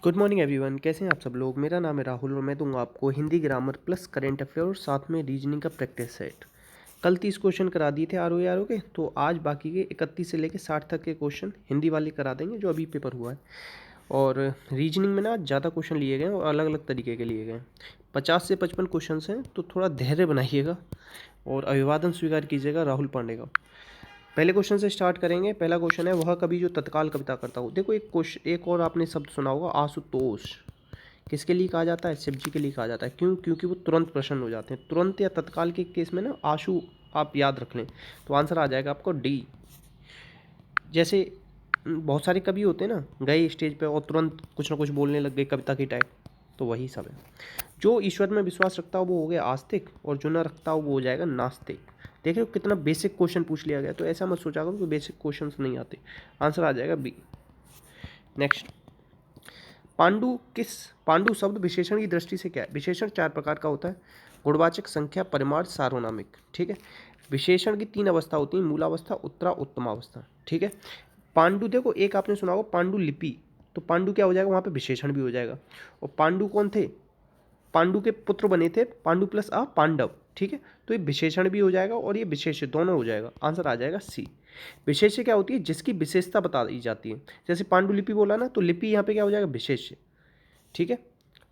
Good morning everyone, कैसे हैं आप सब लोग। मेरा नाम है राहुल और मैं दूंगा आपको Hindi grammar plus current affair और साथ में रीजनिंग का प्रैक्टिस सेट। कल 30 क्वेश्चन करा दिए थे आर ओ के, तो आज बाकी के 31 से लेकर 60 तक के क्वेश्चन हिंदी वाले करा देंगे जो अभी पेपर हुआ है। और रीजनिंग में ना आज ज़्यादा क्वेश्चन लिए गए और अलग अलग तरीके के लिए गए। 50 से 55 क्वेश्चन हैं, तो थोड़ा धैर्य बनाइएगा और अभिवादन स्वीकार कीजिएगा राहुल पांडे का। पहले क्वेश्चन से स्टार्ट करेंगे। पहला क्वेश्चन है, वह कभी जो तत्काल कविता करता हो। देखो एक क्वेश्चन, एक और आपने शब्द सुना होगा आशुतोष। किसके लिए कहा जाता है? शिव जी के लिए कहा जाता है। क्यों? क्योंकि वो तुरंत प्रसन्न हो जाते हैं। तुरंत या तत्काल के केस में ना आशु आप याद रख लें, तो आंसर आ जाएगा आपको डी। जैसे बहुत सारे कवि होते हैं ना, गए स्टेज पे और तुरंत कुछ ना कुछ बोलने लग गए कविता की टाइप, तो वही सब है। जो ईश्वर में विश्वास रखता हो वो हो गया आस्तिक, और जो ना रखता हो वो हो जाएगा नास्तिक। देखिए कितना बेसिक क्वेश्चन पूछ लिया गया, तो ऐसा मत सोचा करो कि बेसिक क्वेश्चंस नहीं आते। आंसर आ जाएगा बी। नेक्स्ट, पांडु शब्द विशेषण की दृष्टि से क्या है? विशेषण 4 प्रकार का होता है: गुणवाचक, संख्या, परिमाण, सार्वनामिक। ठीक है। विशेषण की 3 अवस्था होती हैं: मूलावस्था, उत्तरा, उत्तमावस्था। ठीक है। पांडु, देखो एक आपने सुना होगा पांडुलिपि, तो पांडु क्या हो जाएगा वहाँ पे? विशेषण भी हो जाएगा। और पांडु कौन थे? पांडु के पुत्र बने थे पांडु प्लस पांडव। ठीक है। तो ये विशेषण भी हो जाएगा और ये विशेष्य दोनों हो जाएगा। आंसर आ जाएगा सी। विशेष्य क्या होती है? जिसकी विशेषता बता दी जाती है। जैसे पांडुलिपि बोला ना, तो लिपि यहाँ पे क्या हो जाएगा? विशेष्य। ठीक है।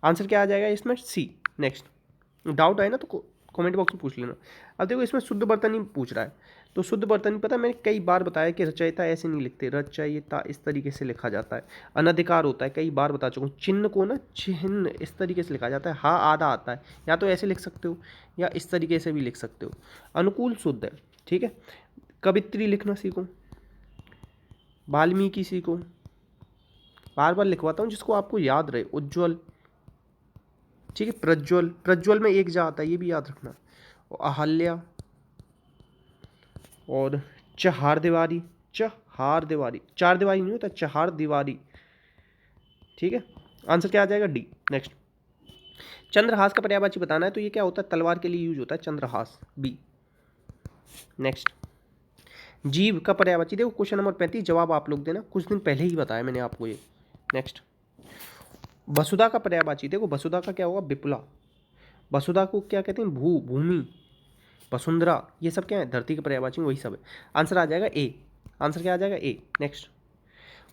आंसर क्या आ जाएगा इसमें? सी। नेक्स्ट, डाउट आए ना तो कमेंट बॉक्स में पूछ लेना। अब देखो इसमें शुद्ध वर्तनी पूछ रहा है, तो शुद्ध वर्तनी पता है मैंने कई बार बताया कि रचयिता ऐसे नहीं लिखते, रचयिता इस तरीके से लिखा जाता है। अनधिकार होता है, कई बार बता चुका हूँ। चिन्ह को ना चिन्ह इस तरीके से लिखा जाता है। हा आधा आता है, या तो ऐसे लिख सकते हो या इस तरीके से भी लिख सकते हो। अनुकूल शुद्ध है। ठीक है। कवित्री लिखना सीखो, वाल्मीकि सीखो। बार बार लिखवाता हूँ जिसको आपको याद रहे। उज्ज्वल। ठीक है। प्रज्वल, प्रज्वल में एक जा आता है, ये भी याद रखना। और अहल्या, और चहार दीवारी। चहार दीवारी, चार दीवारी नहीं होता, चहार दीवारी। ठीक है। आंसर क्या आ जाएगा? डी। नेक्स्ट, चंद्रहास का पर्यायवाची बताना है, तो ये क्या होता है? तलवार के लिए यूज होता है चंद्रहास। बी। नेक्स्ट, जीव का पर्यायवाची। देखो क्वेश्चन नंबर 35, जवाब आप लोग देना, कुछ दिन पहले ही बताया मैंने आपको ये। नेक्स्ट, वसुधा का पर्यायवाची। देखो वसुधा का क्या होगा? विपुला। वसुधा को क्या कहते हैं? भूमि, वसुंधरा, ये सब क्या है? धरती के पर्यायवाची, वही सब है। आंसर आ जाएगा ए। आंसर क्या आ जाएगा? ए। नेक्स्ट,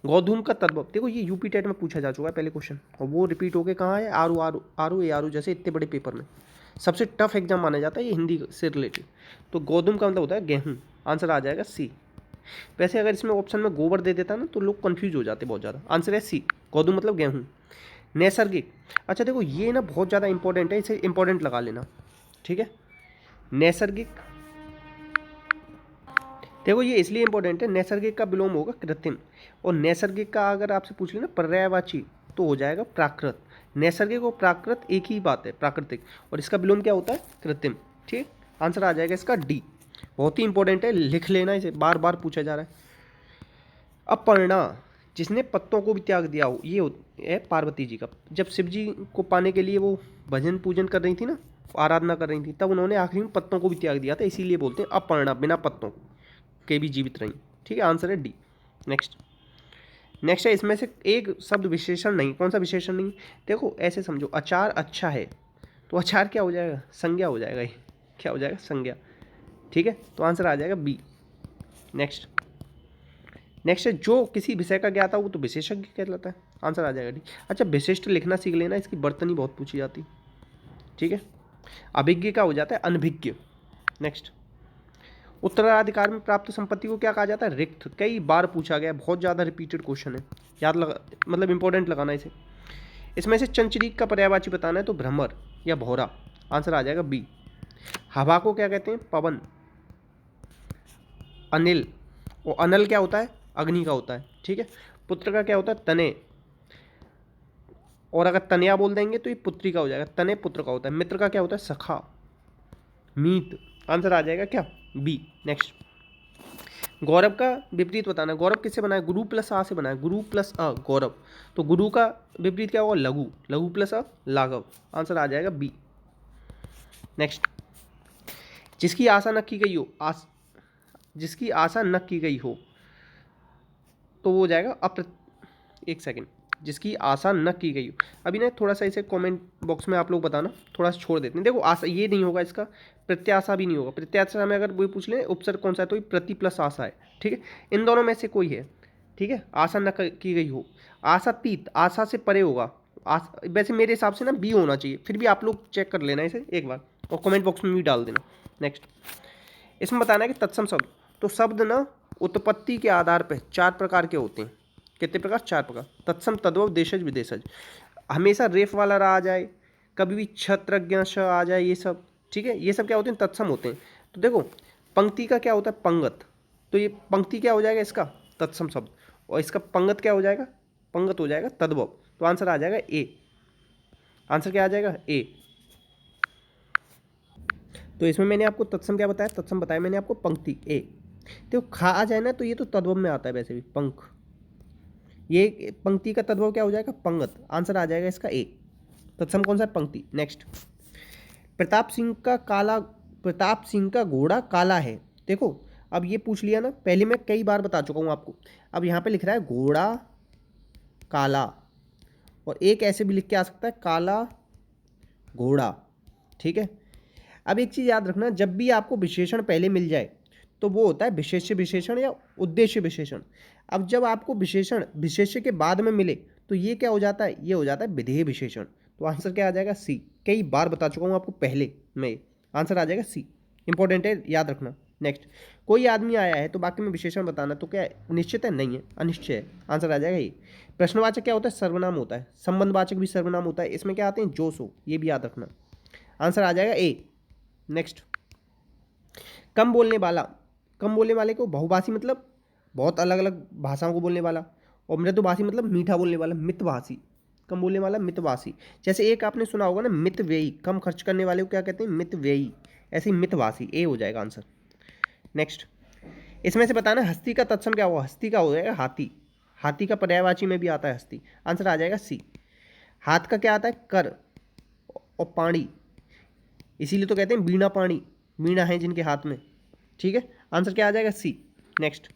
गौधूम का तद्भव। देखो ये यूपी टेट में पूछा जा चुका है पहले क्वेश्चन, और वो रिपीट होके कहाँ है? आर ओ जैसे इतने बड़े पेपर में सबसे टफ एग्जाम माना जाता है ये हिंदी से रिलेटेड। तो गौधूम का मतलब होता है गेहूँ। आंसर आ जाएगा सी। वैसे अगर इसमें ऑप्शन में गोबर दे देता ना तो लोग कंफ्यूज हो जाते बहुत ज़्यादा। आंसर है सी, गौधूम मतलब गेहूँ। नैसर्गिक, अच्छा देखो ये ना बहुत ज़्यादा इंपॉर्टेंट है, इसे इंपॉर्टेंट लगा लेना। ठीक है। नैसर्गिक, देखो ये इसलिए इंपॉर्टेंट है, नैसर्गिक का विलोम होगा कृत्रिम, और नैसर्गिक का अगर आपसे पूछ लेना पर्यायवाची तो हो जाएगा प्राकृत। नैसर्गिक और प्राकृत एक ही बात है, प्राकृतिक, और इसका विलोम क्या होता है? कृत्रिम। ठीक। आंसर आ जाएगा इसका डी। बहुत ही इंपॉर्टेंट है, लिख लेना, इसे बार बार पूछा जा रहा है। अपर्णा, जिसने पत्तों को भी त्याग दिया हो, ये है पार्वती जी का। जब शिव जी को पाने के लिए वो भजन पूजन कर रही थी ना, आराधना कर रही थी, तब उन्होंने आखिरी में पत्तों को भी त्याग दिया था, इसीलिए बोलते हैं अपर्णा, बिना पत्तों के भी जीवित रही। ठीक है। आंसर है डी। नेक्स्ट, नेक्स्ट है इसमें से एक शब्द विशेषण नहीं। कौन सा विशेषण नहीं? देखो ऐसे समझो, अचार अच्छा है, तो अचार क्या हो जाएगा? संज्ञा हो जाएगा। ये क्या हो जाएगा? संज्ञा। ठीक है। तो आंसर आ जाएगा बी। नेक्स्ट, नेक्स्ट है जो किसी विषय का ज्ञाता हो वो तो विशेषज्ञ कहलाता है। आंसर आ जाएगा डी। अच्छा विशिष्ट लिखना सीख लेना, इसकी बर्तनी बहुत पूछी जाती। ठीक है। अभिज्ञ का हो जाता है अनभिज्ञ। नेक्स्ट, उत्तराधिकार में प्राप्त संपत्ति को क्या कहा जाता है? रिक्त। कई बार पूछा गया, बहुत ज़्यादा रिपीटेड क्वेश्चन है, याद लगा, मतलब इंपॉर्टेंट लगाना इसे। इसमें से चंचरीक का पर्यायवाची बताना है, तो भ्रमर या भौरा। आंसर आ जाएगा बी। हवा को क्या कहते हैं? पवन। अनिल, और अनल क्या होता है? अग्नि का होता है। ठीक है। पुत्र का क्या होता है? तने, और अगर तनया बोल देंगे तो ये पुत्री का हो जाएगा, तने पुत्र का होता है। मित्र का क्या होता है? सखा, मीत। आंसर आ जाएगा क्या? बी। नेक्स्ट, गौरव का विपरीत बताना। गौरव किससे बना है? गुरु प्लस आ से बना है, गुरु प्लस अ गौरव। तो गुरु का विपरीत क्या होगा? लघु, लघु प्लस लाघव। आंसर आ जाएगा बी। नेक्स्ट, जिसकी आशा न की गई हो, जिसकी आशा न की गई हो, तो वो हो जाएगा एक सेकेंड, जिसकी आशा न की गई हो। अभी ना थोड़ा सा इसे कमेंट बॉक्स में आप लोग बताना, थोड़ा सा छोड़ देते हैं। देखो आशा ये नहीं होगा, इसका प्रत्याशा भी नहीं होगा। प्रत्याशा में अगर वो पूछ लें उपसर्ग कौन सा है तो ये प्रति प्लस आशा है, ठीक है। इन दोनों में से कोई है, ठीक है। आशा न की गई हो, आशातीत, आशा से परे होगा। वैसे मेरे हिसाब से ना बी होना चाहिए, फिर भी आप लोग चेक कर लेना इसे एक बार और कमेंट बॉक्स में भी डाल देना। नेक्स्ट, इसमें बताना है कि तत्सम शब्द, तो शब्द ना उत्पत्ति के आधार पर 4 प्रकार के होते हैं। कितने प्रकार? 4 प्रकार। तत्सम, तद्भव, देशज, विदेशज। हमेशा रेफ वाला रहा जाए, कभी भी छत्रज्ञ श आ जाए, ये सब, ठीक है। ये सब क्या होते हैं? तत्सम होते हैं। तो देखो पंक्ति का क्या होता है? पंगत। तो ये पंक्ति क्या हो जाएगा इसका? तत्सम शब्द। और इसका पंगत क्या हो जाएगा? पंगत हो जाएगा तद्भव। तो आंसर आ जाएगा ए। आंसर क्या आ जाएगा? ए। तो इसमें मैंने आपको तत्सम क्या बताया? तत्सम बताया मैंने आपको पंक्ति, ए। तो खा आ जाए ना तो ये तो तद्भव में आता है वैसे भी, पंख। ये पंक्ति का तद्भव क्या हो जाएगा? पंगत। आंसर आ जाएगा इसका ए। तत्सम कौन सा है? पंक्ति। नेक्स्ट, प्रताप सिंह का घोड़ा काला है। देखो अब ये पूछ लिया ना, पहले मैं कई बार बता चुका हूँ आपको। अब यहाँ पे लिख रहा है घोड़ा काला, और एक ऐसे भी लिख के आ सकता है काला घोड़ा, ठीक है। अब एक चीज़ याद रखना, जब भी आपको विशेषण पहले मिल जाए तो वो होता है विशेष्य विशेषण या उद्देश्य विशेषण। अब जब आपको विशेषण विशेष्य के बाद में मिले तो ये क्या हो जाता है? ये हो जाता है विधेय विशेषण। तो आंसर क्या आ जाएगा? सी। कई बार बता चुका हूँ आपको पहले में, आंसर आ जाएगा सी। इंपॉर्टेंट है, याद रखना। नेक्स्ट, कोई आदमी आया है तो बाकी में विशेषण बताना, तो क्या है? निश्चित है? नहीं है, अनिश्चय है। आंसर आ जाएगा ये। प्रश्नवाचक क्या होता है? सर्वनाम होता है। संबंधवाचक भी सर्वनाम होता है। इसमें क्या आते हैं? जो सो, ये भी याद रखना। आंसर आ जाएगा ए। नेक्स्ट, कम बोलने वाला, कम बोलने वाले को बहुभाषी मतलब बहुत अलग अलग भाषाओं को बोलने वाला, और मृदुभाषी मतलब मीठा बोलने वाला, मितभाषी। कम बोलने वाला मितभाषी। जैसे एक आपने सुना होगा ना मितव्ययी, कम खर्च करने वाले को क्या कहते हैं? मितव्ययी। ऐसे ही मितभाषी, ए हो जाएगा आंसर। नेक्स्ट, इसमें से बताना हस्ती का तत्सम क्या हुआ? हस्ती का हो जाएगा हाथी। हाथी का पर्यायवाची में भी आता है हस्ती। आंसर आ जाएगा सी। हाथ का क्या आता है? कर। और पाणी, इसीलिए तो कहते हैं बीणा पाणी, बीणा है जिनके हाथ में, ठीक है। आंसर क्या आ जाएगा? सी। नेक्स्ट,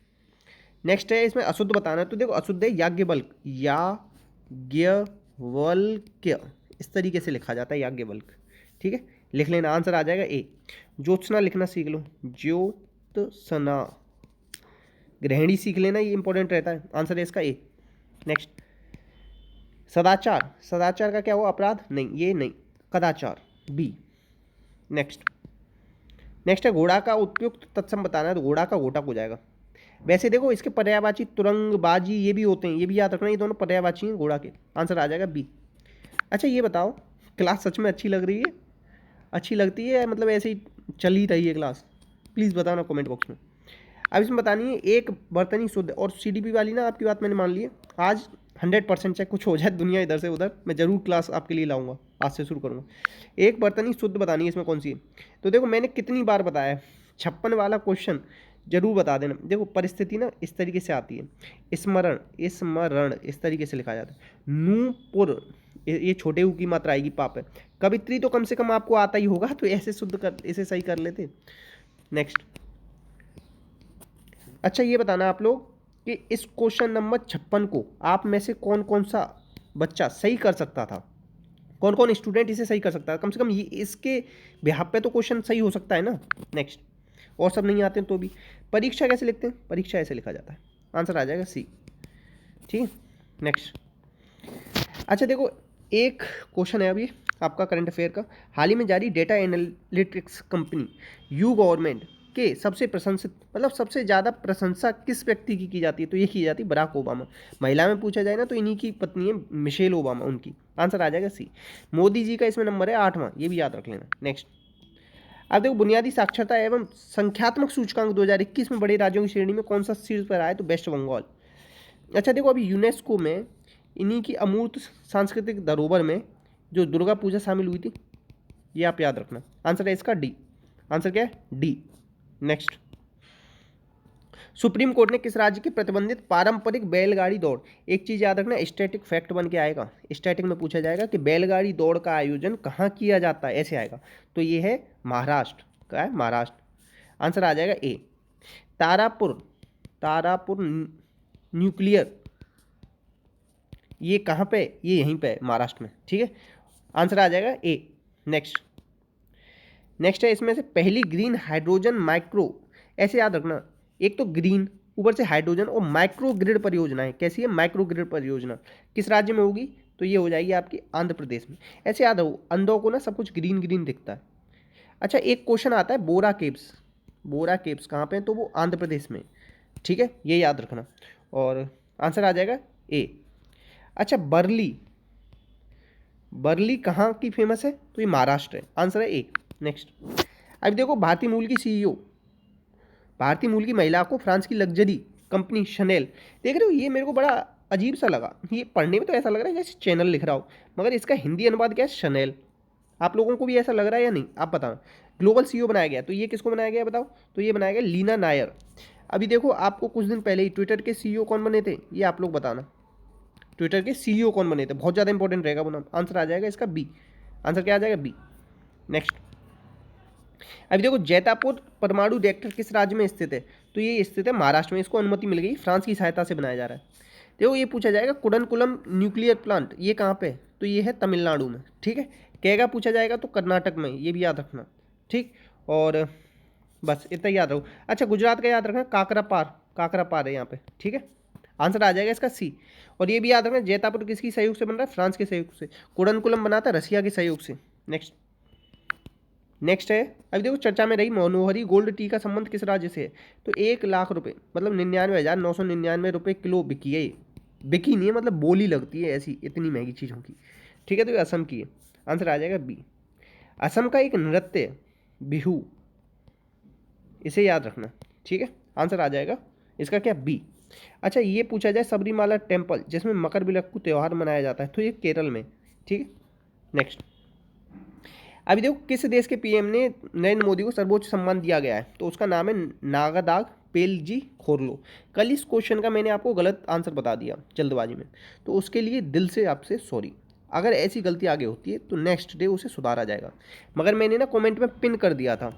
नेक्स्ट है इसमें अशुद्ध बताना है। तो देखो अशुद्ध है याज्ञवल्क, याज्ञवल्क्य, इस तरीके से लिखा जाता है याज्ञवल्क, ठीक है। लिख लेना, आंसर आ जाएगा ए। ज्योत्सना लिखना सीख लो, ज्योत्सना। ग्रहणी सीख लेना, ये इंपॉर्टेंट रहता है। आंसर है इसका ए। नेक्स्ट, सदाचार, सदाचार का क्या हुआ? अपराध? नहीं, ये नहीं, कदाचार, बी। नेक्स्ट, नेक्स्ट है घोड़ा का उपयुक्त तत्सम बताना है। तो घोड़ा का घोटक हो जाएगा। वैसे देखो इसके पर्यायवाची तुरंगबाजी ये भी होते हैं, ये भी याद रखना, ये दोनों पर्यायवाची हैं घोड़ा के। आंसर आ जाएगा बी। अच्छा ये बताओ, क्लास सच में अच्छी लग रही है? अच्छी लगती है मतलब ऐसे ही चल ही रही है क्लास? प्लीज़ बताना कमेंट बॉक्स में। अब इसमें बतानी है एक बर्तनी शुद्ध, और CDP वाली ना आपकी बात मैंने मान ली है। आज 100% चाहे कुछ हो जाए दुनिया इधर से उधर, मैं ज़रूर क्लास आपके लिए लाऊंगा, आज से शुरू करूँगा। एक बर्तनी शुद्ध बतानी है, इसमें कौन सी है? तो देखो मैंने कितनी बार बताया है, 56 वाला क्वेश्चन जरूर बता देना। देखो परिस्थिति ना इस तरीके से आती है, स्मरण, स्मरण इस तरीके से लिखा जाता है। नूपुर, ये छोटे ऊ की मात्रा आएगी, पाप है। कवित्री तो कम से कम आपको आता ही होगा, तो ऐसे शुद्ध कर, इसे सही कर लेते। नेक्स्ट, अच्छा ये बताना आप लोग कि इस क्वेश्चन नंबर 56 को आप में से कौन कौन सा बच्चा सही कर सकता था? कौन कौन स्टूडेंट इसे सही कर सकता है? कम से कम ये इसके बिहाफ पे तो क्वेश्चन सही हो सकता है ना। नेक्स्ट, और सब नहीं आते हैं तो भी। परीक्षा कैसे लिखते हैं? परीक्षा ऐसे लिखा जाता है। आंसर आ जाएगा सी, ठीक है। नेक्स्ट, अच्छा देखो एक क्वेश्चन है अभी आपका करंट अफेयर का। हाल ही में जारी data analytics company you government के सबसे प्रशंसित, मतलब सबसे ज़्यादा प्रशंसा किस व्यक्ति की जाती है? तो ये की जाती है बराक ओबामा। महिला में पूछा जाए ना तो इन्हीं की पत्नी है मिशेल ओबामा, उनकी। आंसर आ जाएगा सी। मोदी जी का इसमें नंबर है 8वां, ये भी याद रख लेना। नेक्स्ट, अब देखो बुनियादी साक्षरता एवं संख्यात्मक सूचकांक 2021 में बड़े राज्यों की श्रेणी में कौन सा शीर्ष पर आया? तो वेस्ट बंगाल। अच्छा देखो अभी यूनेस्को में इन्हीं की अमूर्त सांस्कृतिक धरोहर में जो दुर्गा पूजा शामिल हुई थी, ये आप याद रखना। आंसर है इसका डी। आंसर क्या है? डी। नेक्स्ट, सुप्रीम कोर्ट ने किस राज्य की प्रतिबंधित पारंपरिक बैलगाड़ी दौड़, एक चीज याद रखना, स्टैटिक फैक्ट बन के आएगा, स्टैटिक में पूछा जाएगा कि बैलगाड़ी दौड़ का आयोजन कहाँ किया जाता है, ऐसे आएगा। तो ये है महाराष्ट्र का, है महाराष्ट्र। आंसर आ जाएगा ए। तारापुर, तारापुर न्यूक्लियर ये कहाँ पे, ये यहीं पे है महाराष्ट्र में, ठीक है। आंसर आ जाएगा ए। नेक्स्ट नेक्स्ट है इसमें से पहली ग्रीन हाइड्रोजन माइक्रो, ऐसे याद रखना, एक तो ग्रीन ऊपर से हाइड्रोजन और माइक्रो ग्रिड परियोजना है। कैसी है, माइक्रो ग्रिड परियोजना, किस राज्य में होगी, तो ये हो जाएगी आपकी आंध्र प्रदेश में। ऐसे याद रहो, अंधों को ना सब कुछ ग्रीन ग्रीन दिखता है। अच्छा एक क्वेश्चन आता है बोरा केव्स, बोरा केव्स कहाँ पे हैं, तो वो आंध्र प्रदेश में, ठीक है, ये याद रखना। और आंसर आ जाएगा ए। अच्छा बर्ली, बर्ली कहाँ की फेमस है, तो ये महाराष्ट्र है, आंसर है ए। नेक्स्ट अब देखो भारतीय मूल की सीईओ, भारतीय मूल की महिला को फ्रांस की लग्जरी कंपनी शनेल, देख रहे हो, ये मेरे को बड़ा अजीब सा लगा, ये पढ़ने में तो ऐसा लग रहा है जैसे चैनल लिख रहा हो, मगर इसका हिंदी अनुवाद क्या है, शनेल। आप लोगों को भी ऐसा लग रहा है या नहीं, आप बताओ। ग्लोबल सीईओ बनाया गया, तो ये किसको बनाया गया बताओ, तो ये बनाया गया लीना नायर। अभी देखो आपको कुछ दिन पहले ही ट्विटर के सीईओ कौन बने थे, ये आप लोग बताना, ट्विटर के सीईओ कौन बने थे, बहुत ज़्यादा इंपॉर्टेंट रहेगा वो नाम। आंसर आ जाएगा इसका बी, आंसर क्या आ जाएगा बी। नेक्स्ट अभी देखो जैतापुर परमाणु रिएक्टर किस राज्य में स्थित है, तो ये स्थित है महाराष्ट्र में, इसको अनुमति मिल गई, फ्रांस की सहायता से बनाया जा रहा है। देखो ये पूछा जाएगा कुडनकुलम न्यूक्लियर प्लांट ये कहाँ पे है, तो ये है तमिलनाडु में, ठीक है। कैगा पूछा जाएगा तो कर्नाटक में, ये भी याद रखना, ठीक। और बस इतना याद रखो। अच्छा गुजरात का याद रखना, काकरापार, काकरापार है यहाँ पे, ठीक है। आंसर आ जाएगा इसका सी। और ये भी याद रखना जैतापुर किसकी सहयोग से बन रहा है, फ्रांस के सहयोग से। कुडनकुलम बना था रसिया के सहयोग से। नेक्स्ट है अभी देखो चर्चा में रही मनोहरी गोल्ड टी का संबंध किस राज्य से है, तो 1 लाख रुपए मतलब 99,999 रुपये किलो बिकी है ये, बिकी नहीं है मतलब बोली लगती है ऐसी, इतनी महंगी चीज़ होगी, ठीक है। तो ये असम की है, आंसर आ जाएगा बी। असम का एक नृत्य है बिहू, इसे याद रखना, ठीक है। आंसर आ जाएगा इसका क्या, बी। अच्छा ये पूछा जाए सबरीमाला टेम्पल जिसमें मकर विलक्कू त्यौहार मनाया जाता है, तो ये केरल में, ठीक है। नेक्स्ट अभी देखो किस देश के पीएम ने नरेंद्र मोदी को सर्वोच्च सम्मान दिया गया है, तो उसका नाम है नागादाग पेलजी खोरलो। कल इस क्वेश्चन का मैंने आपको गलत आंसर बता दिया जल्दबाजी में, तो उसके लिए दिल से आपसे सॉरी। अगर ऐसी गलती आगे होती है तो नेक्स्ट डे उसे सुधारा जाएगा, मगर मैंने ना कमेंट में पिन कर दिया था,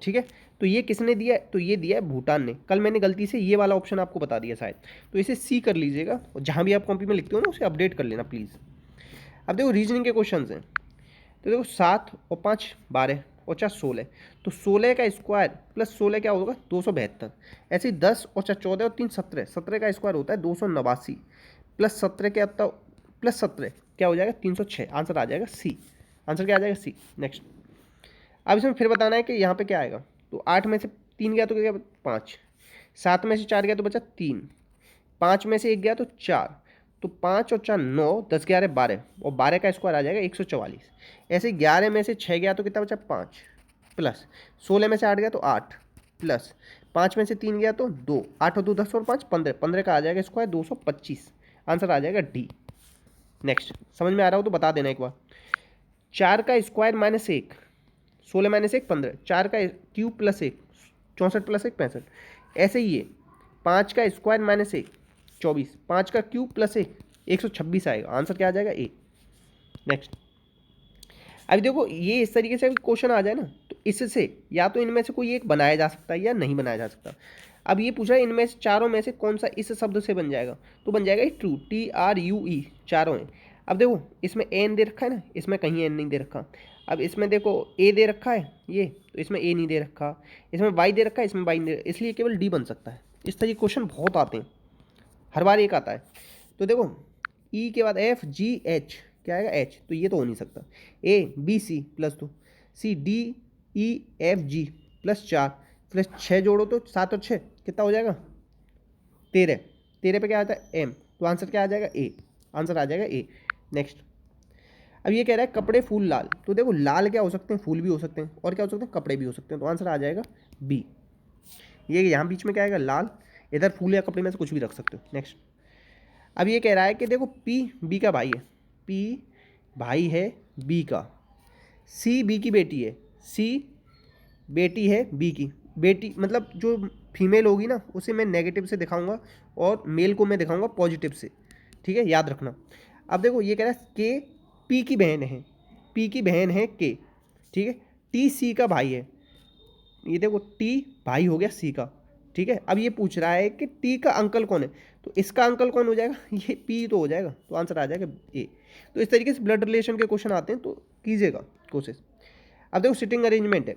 ठीक है। तो ये किसने दिया है, तो ये दिया है भूटान ने। कल मैंने गलती से ये वाला ऑप्शन आपको बता दिया शायद, तो इसे सी कर लीजिएगा, और जहाँ भी आप कॉपी में लिखते हो ना उसे अपडेट कर लेना प्लीज़। अब देखो रीजनिंग के क्वेश्चन हैं, तो देखो 7 और 5 12 और 4 16, तो 16 का स्क्वायर प्लस 16 क्या होगा 272। ऐसे ही 10 और 4 14 और 3 17, 17 का स्क्वायर होता है 289 प्लस 17 क्या होता प्लस 17 क्या हो जाएगा 306। आंसर आ जाएगा सी, आंसर क्या आ जाएगा सी। नेक्स्ट अब इसमें फिर बताना है कि यहाँ पे क्या आएगा, तो 8 में से 3 गया तो क्या 5, 7 में से 4 गया तो बचा 3, 5 में से 1 गया तो 4, तो 5 और 4 9, 10 11 12 और 12 का स्क्वायर आ जाएगा 144। ऐसे 11 में से 6 गया तो कितना बचा 5, प्लस 16 में से 8 गया तो 8, प्लस 5 में से 3 गया तो 2, 8 और 2 10 और 5 15, 15 का आ जाएगा स्क्वायर 225। आंसर आ जाएगा डी। नेक्स्ट समझ में आ रहा हो तो बता देना एक बार। 4 का स्क्वायर माइनस 1, 16 माइनस 1 15, 4 का क्यूब प्लस 1 64 प्लस 1 65। ऐसे ही है 5 का स्क्वायर माइनस 1 24, 5 का क्यूब प्लस 1 126 आएगा। आंसर क्या आ जाएगा ए। नेक्स्ट अभी देखो ये इस तरीके से क्वेश्चन आ जाए ना, तो इससे या तो इनमें से कोई एक बनाया जा सकता है या नहीं बनाया जा सकता। अब ये पूछ रहा है इनमें से चारों में से कौन सा इस शब्द से बन जाएगा, तो बन जाएगा ट्रू, TRUE, चारों हैं। अब देखो इसमें एन दे रखा है ना, इसमें कहीं एन नहीं दे रखा। अब इसमें देखो ए दे रखा है ये, तो इसमें ए नहीं दे रखा, इसमें वाई दे रखा है, इसमें वाई नहीं दे, इसलिए केवल डी बन सकता है। इस तरह के क्वेश्चन बहुत आते हैं, हर बार एक आता है। तो देखो ई के बाद FGH क्या आएगा H, तो ये तो हो नहीं सकता। ABC plus 2, CDEFG plus 4 plus 6 जोड़ो तो 7 और 6 कितना हो जाएगा 13, 13 पे क्या आता है M, तो आंसर क्या आ जाएगा ए, आंसर आ जाएगा ए। नेक्स्ट अब ये कह रहा है कपड़े फूल लाल, तो देखो लाल क्या हो सकते हैं, फूल भी हो सकते हैं, और क्या हो सकते हैं कपड़े भी हो सकते हैं, तो आंसर आ जाएगा बी। ये यहाँ बीच में क्या आएगा लाल, इधर फूल या कपड़े में से कुछ भी रख सकते हो। नेक्स्ट अब ये कह रहा है कि देखो P B का भाई है, P भाई है B का, C B की बेटी है, C बेटी है B की, बेटी मतलब जो फीमेल होगी ना उसे मैं नेगेटिव से दिखाऊंगा और मेल को मैं दिखाऊंगा पॉजिटिव से, ठीक है, याद रखना। अब देखो ये कह रहा है के P की बहन है, P की बहन है के, ठीक है, T C का भाई है, ये देखो T भाई हो गया C का, ठीक है। अब ये पूछ रहा है कि टी का अंकल कौन है, तो इसका अंकल कौन हो जाएगा, ये पी तो हो जाएगा, तो आंसर आ जाएगा ए। तो इस तरीके से ब्लड रिलेशन के क्वेश्चन आते हैं, तो कीजिएगा कोशिश। अब देखो सिटिंग अरेंजमेंट है।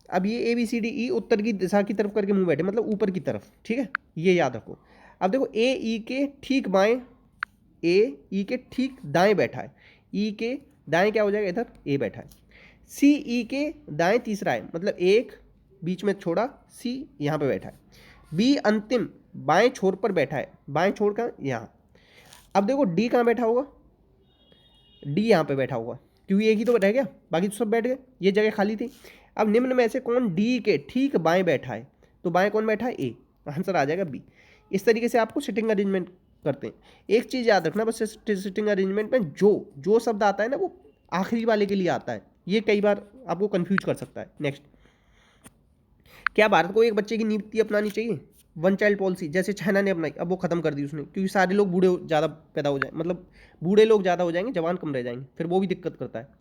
अब ये A B C D E उत्तर की दिशा की तरफ करके मुंह बैठे, मतलब ऊपर की तरफ, ठीक है, ये याद रखो। अब देखो ए ई के ठीक बाएं, ए ई के ठीक दाएं बैठा है, ई के दाएं क्या हो जाएगा, इधर ए बैठा है। सी ई के दाएं तीसरा है, मतलब एक बीच में छोड़ा, सी यहाँ पे बैठा है। बी अंतिम बाएं छोर पर बैठा है, बाएं छोर का यहाँ। अब देखो डी कहाँ बैठा होगा, डी यहाँ पे बैठा होगा, क्योंकि एक ही तो रह गया, बाकी तो सब बैठ गए, ये जगह खाली थी। अब निम्न में से कौन डी के ठीक बाएं बैठा है, तो बाएं कौन बैठा है, ए, आंसर आ जाएगा बी। इस तरीके से आपको सिटिंग अरेंजमेंट करते हैं। एक चीज़ याद रखना बस, सिटिंग अरेंजमेंट में जो शब्द आता है ना वो आखिरी वाले के लिए आता है, ये कई बार आपको कंफ्यूज कर सकता है। नेक्स्ट, क्या भारत को एक बच्चे की नीति अपनानी चाहिए, वन चाइल्ड पॉलिसी, जैसे चाइना ने अपनाई, अब वो खत्म कर दी उसने, क्योंकि सारे लोग बूढ़े ज़्यादा पैदा हो जाए, मतलब बूढ़े लोग ज़्यादा हो जाएंगे, जवान कम रह जाएंगे, फिर वो भी दिक्कत करता है।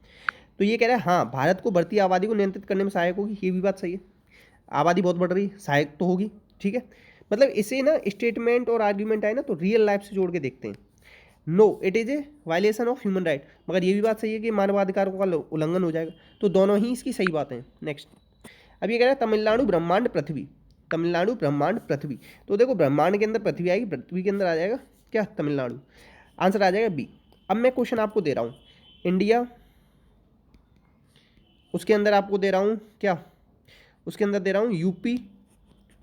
तो ये कह रहा है हाँ भारत को बढ़ती आबादी को नियंत्रित करने में सहायक होगी, ये भी बात सही है, आबादी बहुत बढ़ रही है, सहायक तो होगी, ठीक है। मतलब इसे ना स्टेटमेंट और आर्ग्यूमेंट आए ना तो रियल लाइफ से जोड़ के देखते हैं। No it is a violation of human right, मगर ये भी बात सही है कि मानवाधिकारों का उल्लंघन हो जाएगा, तो दोनों ही इसकी सही बातें हैं। नेक्स्ट, अब ये कह रहा है तमिलनाडु ब्रह्मांड पृथ्वी, तमिलनाडु ब्रह्मांड पृथ्वी, तो देखो ब्रह्मांड के अंदर पृथ्वी आएगी, पृथ्वी के अंदर आ जाएगा क्या, तमिलनाडु, आंसर आ जाएगा बी। अब मैं क्वेश्चन आपको दे रहा हूँ इंडिया, उसके अंदर आपको दे रहा हूँ क्या, उसके अंदर दे रहा हूँ यूपी,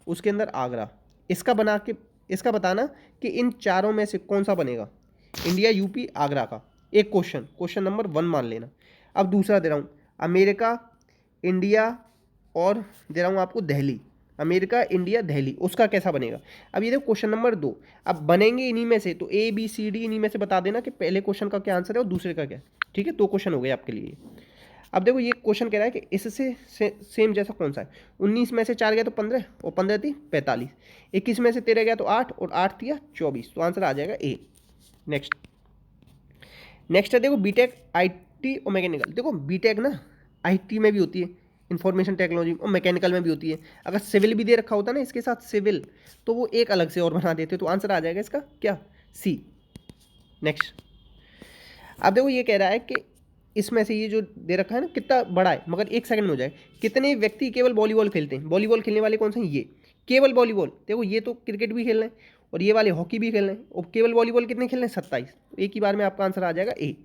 उसके अंदर आगरा, इसका बना के इसका बताना कि इन चारों में से कौन सा बनेगा, इंडिया यूपी आगरा का। एक क्वेश्चन नंबर 1 मान लेना। अब दूसरा दे रहा हूँ अमेरिका इंडिया, और दे रहा हूँ आपको दिल्ली, अमेरिका इंडिया दिल्ली, उसका कैसा बनेगा। अब ये देखो क्वेश्चन नंबर 2, अब बनेंगे इन्हीं में से, तो ए बी सी डी इन्हीं में से बता देना कि पहले क्वेश्चन का क्या आंसर है और दूसरे का क्या, ठीक है, 2 क्वेश्चन हो गए आपके लिए। अब देखो ये क्वेश्चन कह रहा है कि इससे सेम जैसा कौन सा है, 19 में से 4 गया तो 15, और 15 थी 45, 21 में से 13 गया तो 8, और 8 थी 24, तो आंसर आ जाएगा ए। नेक्स्ट है देखो बीटेक आईटी और मैकेनिकल, देखो बीटेक ना आईटी में भी होती है, इंफॉर्मेशन टेक्नोलॉजी, और मैकेनिकल में भी होती है। अगर सिविल भी दे रखा होता ना इसके साथ सिविल, तो वो एक अलग से और बना देते, तो आंसर आ जाएगा इसका क्या, सी। नेक्स्ट, अब देखो ये कह रहा है कि इसमें से ये जो दे रखा है ना कितना बड़ा है, मगर 1 सेकंड में हो जाए, कितने व्यक्ति केवल वॉलीबॉल खेलते हैं, वॉलीबॉल खेलने वाले कौन से हैं, ये केवल वॉलीबॉल, देखो ये तो क्रिकेट भी खेल रहे हैं और ये वाले हॉकी भी खेल रहे हैं, और केवल वॉलीबॉल कितने खेल रहे हैं, 27, तो एक ही बार में आपका आंसर आ जाएगा ए,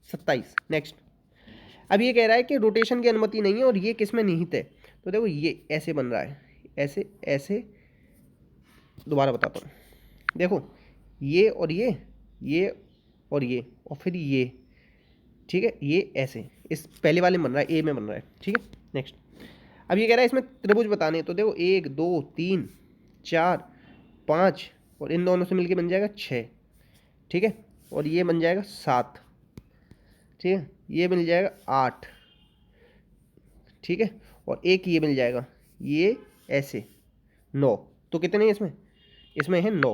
27। नेक्स्ट, अब ये कह रहा है कि रोटेशन की अनुमति नहीं है और ये किस में निहित है, तो देखो ये ऐसे बन रहा है, ऐसे ऐसे, दोबारा बताता हूँ, देखो ये और ये और ये, और फिर ये, ठीक है, ये ऐसे इस पहले वाले में बन रहा है, ए में बन रहा है, ठीक है। नेक्स्ट, अब ये कह रहा है इसमें त्रिभुज बताने हैं, तो देखो 1 2 3 4 5, और इन दोनों से मिलके बन जाएगा 6, ठीक है, और ये बन जाएगा 7, ठीक है, ये मिल जाएगा 8, ठीक है, और एक ये मिल जाएगा, ये ऐसे 9, तो कितने हैं इसमें, इसमें है 9,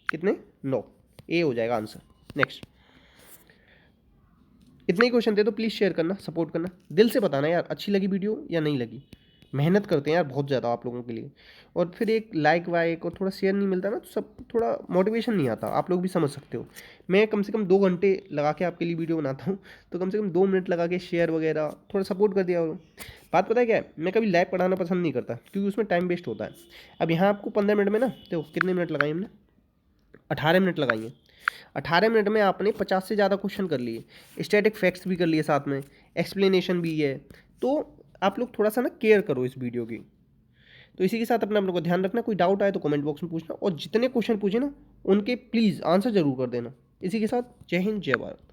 कितने 9, ए हो जाएगा आंसर। नेक्स्ट, इतने ही क्वेश्चन थे, तो प्लीज़ शेयर करना, सपोर्ट करना, दिल से बताना यार अच्छी लगी वीडियो या नहीं लगी, मेहनत करते हैं यार बहुत ज़्यादा आप लोगों के लिए, और फिर एक लाइक वाइक और थोड़ा शेयर नहीं मिलता ना तो सब थोड़ा मोटिवेशन नहीं आता, आप लोग भी समझ सकते हो। मैं कम से कम 2 घंटे लगा के आपके लिए वीडियो बनाता हूँ, तो कम से कम 2 मिनट लगा के शेयर वगैरह थोड़ा सपोर्ट कर दिया करो। बात पता है क्या है, मैं कभी लाइव पढ़ाना पसंद नहीं करता क्योंकि उसमें टाइम वेस्ट होता है। अब यहाँ आपको 15 मिनट में ना, देखो कितने मिनट लगाए हमने, 18 मिनट लगाइए, 18 मिनट में आपने 50 से ज़्यादा क्वेश्चन कर लिए, स्टैटिक फैक्ट्स भी कर लिए, साथ में एक्सप्लेनेशन भी है, तो आप लोग थोड़ा सा ना केयर करो इस वीडियो की। तो इसी के साथ अपने को ध्यान रखना, कोई डाउट आए तो कमेंट बॉक्स में पूछना, और जितने क्वेश्चन पूछे ना उनके प्लीज़ आंसर जरूर कर देना। इसी के साथ जय हिंद जय भारत।